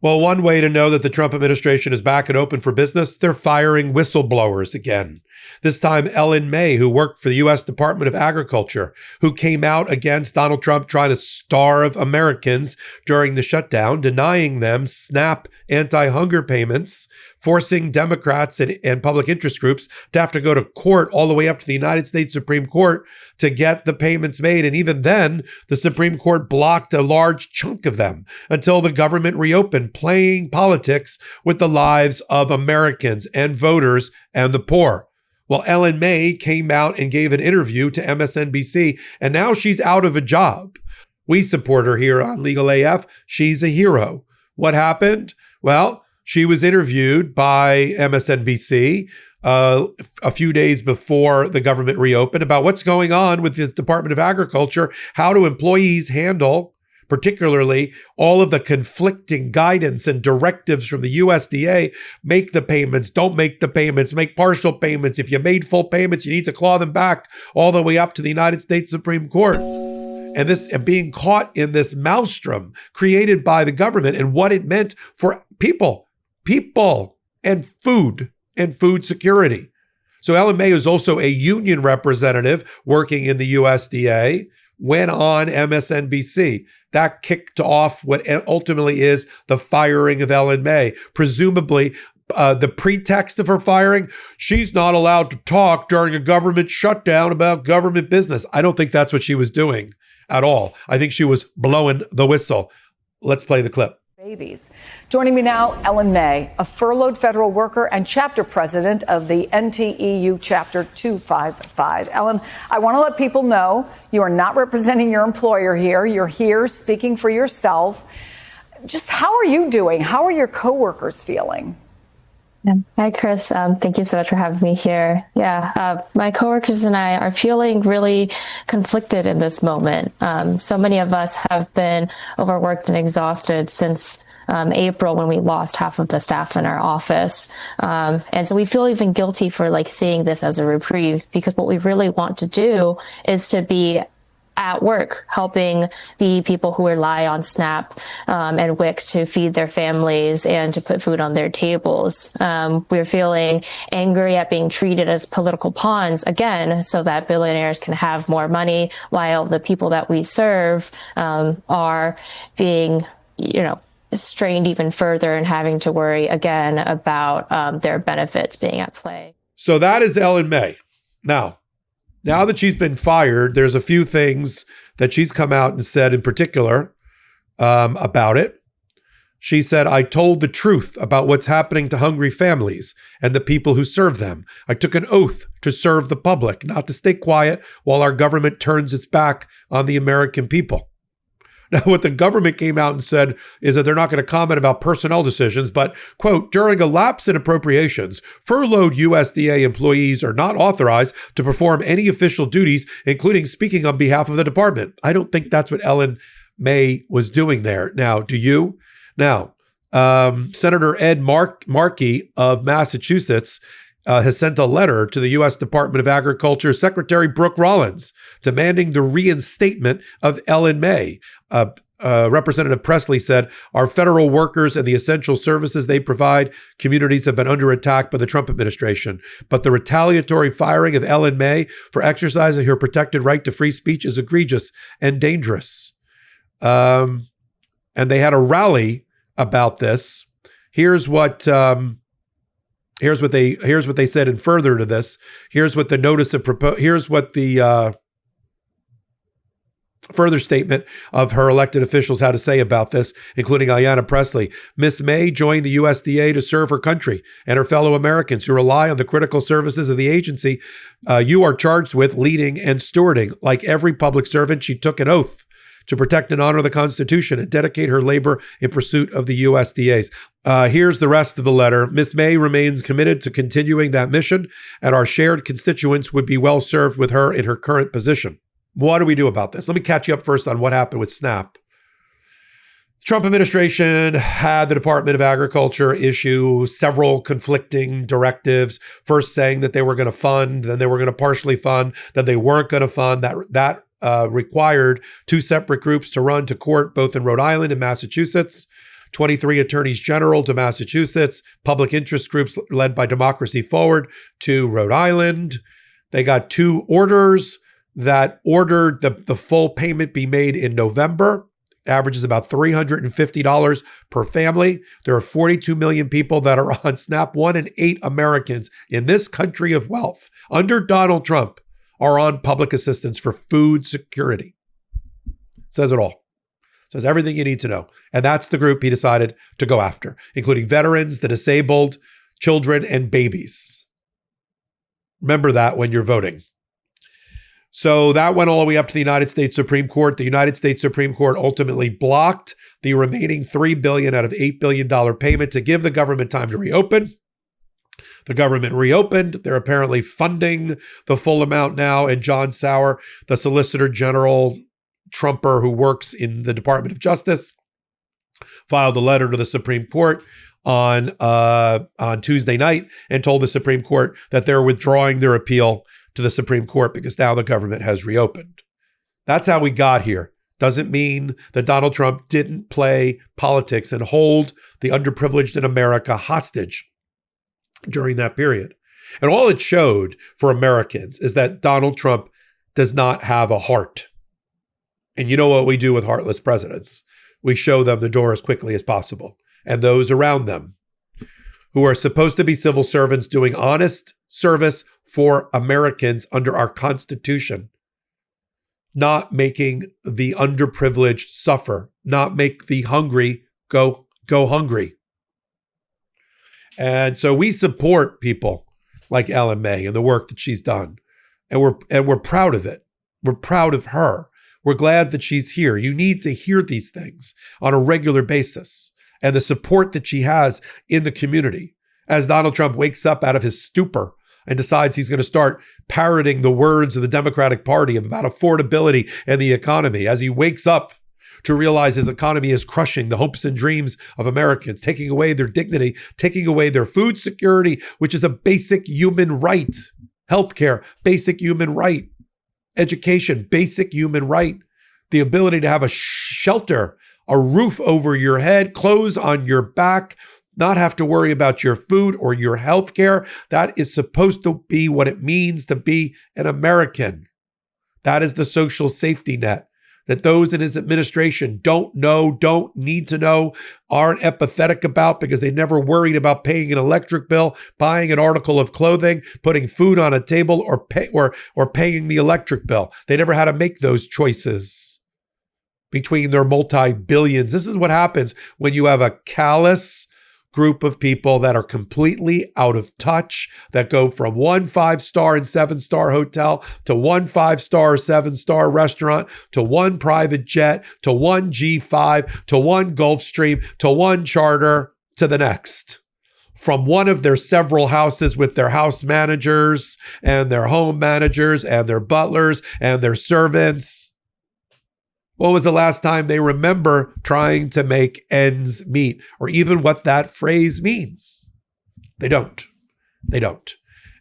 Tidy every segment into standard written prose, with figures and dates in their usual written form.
Well, one way to know that the Trump administration is back and open for business, they're firing whistleblowers again. This time, Ellen Mei, who worked for the U.S. Department of Agriculture, who came out against Donald Trump trying to starve Americans during the shutdown, denying them SNAP anti-hunger payments, forcing Democrats and public interest groups to have to go to court all the way up to the United States Supreme Court to get the payments made. And even then, the Supreme Court blocked a large chunk of them until the government reopened, playing politics with the lives of Americans and voters and the poor. Well, Ellen Mei came out and gave an interview to MSNBC, and now she's out of a job. We support her here on Legal AF. She's a hero. What happened? Well, she was interviewed by MSNBC a few days before the government reopened about what's going on with the Department of Agriculture. How do employees handle, particularly, all of the conflicting guidance and directives from the USDA? Make the payments, don't make the payments, make partial payments. If you made full payments, you need to claw them back all the way up to the United States Supreme Court. And being caught in this maelstrom created by the government and what it meant for people and food security. So Ellen Mei is also a union representative working in the USDA, went on MSNBC. That kicked off what ultimately is the firing of Ellen Mei. Presumably, the pretext of her firing, she's not allowed to talk during a government shutdown about government business. I don't think that's what she was doing at all. I think she was blowing the whistle. Let's play the clip. Babies. Joining me now, Ellen Mei, a furloughed federal worker and chapter president of the NTEU Chapter 255. Ellen, I want to let people know you are not representing your employer here. You're here speaking for yourself. Just how are you doing? How are your coworkers feeling? Hi, Chris. Thank you so much for having me here. My coworkers and I are feeling really conflicted in this moment. So many of us have been overworked and exhausted since April, when we lost half of the staff in our office. And so we feel even guilty for seeing this as a reprieve, because what we really want to do is to be at work, helping the people who rely on SNAP and WIC to feed their families and to put food on their tables. We're feeling angry at being treated as political pawns again, so that billionaires can have more money, while the people that we serve are being, strained even further and having to worry again about their benefits being at play. So that is Ellen Mei. Now that she's been fired, there's a few things that she's come out and said in particular about it. She said, I told the truth about what's happening to hungry families and the people who serve them. I took an oath to serve the public, not to stay quiet while our government turns its back on the American people. Now, what the government came out and said is that they're not going to comment about personnel decisions, but, quote, during a lapse in appropriations, furloughed USDA employees are not authorized to perform any official duties, including speaking on behalf of the department. I don't think that's what Ellen Mei was doing there. Now, do you? Now, Senator Ed Markey of Massachusetts has sent a letter to the U.S. Department of Agriculture Secretary Brooke Rollins demanding the reinstatement of Ellen Mei. Representative Presley said, our federal workers and the essential services they provide communities have been under attack by the Trump administration. But the retaliatory firing of Ellen Mei for exercising her protected right to free speech is egregious and dangerous. And they had a rally about this. Here's what they said in further to this. Here's what the further statement of her elected officials had to say about this, including Ayanna Presley. Ms. Mei joined the USDA to serve her country and her fellow Americans who rely on the critical services of the agency you are charged with leading and stewarding. Like every public servant, she took an oath to protect and honor the Constitution and dedicate her labor in pursuit of the USDA's. Here's the rest of the letter. Ms. Mei remains committed to continuing that mission, and our shared constituents would be well served with her in her current position. What do we do about this? Let me catch you up first on what happened with SNAP. The Trump administration had the Department of Agriculture issue several conflicting directives, first saying that they were going to fund, then they were going to partially fund, then they weren't going to fund. That required two separate groups to run to court, both in Rhode Island and Massachusetts, 23 attorneys general to Massachusetts, public interest groups led by Democracy Forward to Rhode Island. They got 2 orders that ordered the full payment be made in November. Averages about $350 per family. There are 42 million people that are on SNAP. 1 in 8 Americans in this country of wealth under Donald Trump are on public assistance for food security. It says it all. It says everything you need to know. And that's the group he decided to go after, including veterans, the disabled, children, and babies. Remember that when you're voting. So that went all the way up to the United States Supreme Court. The United States Supreme Court ultimately blocked the remaining $3 billion out of $8 billion payment to give the government time to reopen. The government reopened. They're apparently funding the full amount now. And John Sauer, the Solicitor General Trumper who works in the Department of Justice, filed a letter to the Supreme Court on Tuesday night and told the Supreme Court that they're withdrawing their appeal to the Supreme Court because now the government has reopened. That's how we got here. Doesn't mean that Donald Trump didn't play politics and hold the underprivileged in America hostage during that period. And all it showed for Americans is that Donald Trump does not have a heart. And you know what we do with heartless presidents? We show them the door as quickly as possible. And those around them who are supposed to be civil servants doing honest service for Americans under our Constitution, not making the underprivileged suffer, not make the hungry go hungry. And so we support people like Ellen Mei and the work that she's done. And we're proud of it. We're proud of her. We're glad that she's here. You need to hear these things on a regular basis and the support that she has in the community as Donald Trump wakes up out of his stupor and decides he's going to start parroting the words of the Democratic Party about affordability and the economy, as he wakes up to realize his economy is crushing the hopes and dreams of Americans, taking away their dignity, taking away their food security, which is a basic human right. Healthcare, basic human right. Education, basic human right. The ability to have a shelter, a roof over your head, clothes on your back, not have to worry about your food or your health care. That is supposed to be what it means to be an American. That is the social safety net that those in his administration don't know, don't need to know, aren't empathetic about because they never worried about paying an electric bill, buying an article of clothing, putting food on a table, or paying the electric bill. They never had to make those choices between their multi-billions. This is what happens when you have a callous group of people that are completely out of touch, that go from 1 5-star and 7-star hotel to 1 5-star, 7-star restaurant to 1 private jet to 1 G5 to 1 Gulfstream to 1 charter to the next. From one of their several houses with their house managers and their home managers and their butlers and their servants. When was the last time they remember trying to make ends meet, or even what that phrase means? They don't. They don't.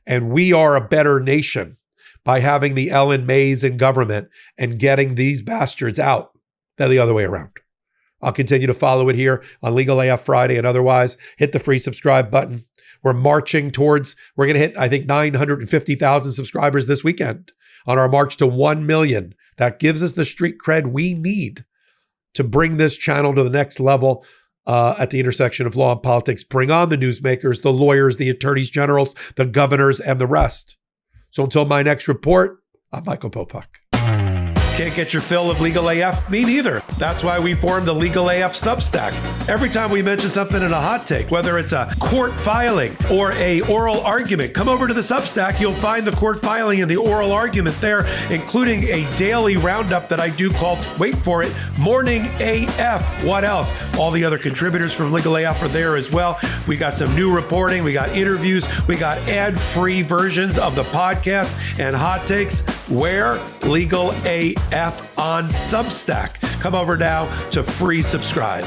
And we are a better nation by having the Ellen Meis in government and getting these bastards out than the other way around. I'll continue to follow it here on Legal AF Friday and otherwise. Hit the free subscribe button. We're marching towards, we're going to hit, I think, 950,000 subscribers this weekend on our march to 1 million. That gives us the street cred we need to bring this channel to the next level at the intersection of law and politics. Bring on the newsmakers, the lawyers, the attorneys generals, the governors, and the rest. So until my next report, I'm Michael Popok. Can't get your fill of Legal AF? Me neither. That's why we formed the Legal AF Substack. Every time we mention something in a hot take, whether it's a court filing or a oral argument, come over to the Substack. You'll find the court filing and the oral argument there, including a daily roundup that I do called, wait for it, Morning AF. What else? All the other contributors from Legal AF are there as well. We got some new reporting. We got interviews. We got ad-free versions of the podcast and hot takes. Where? Legal AF on Substack. Come over now to free subscribe.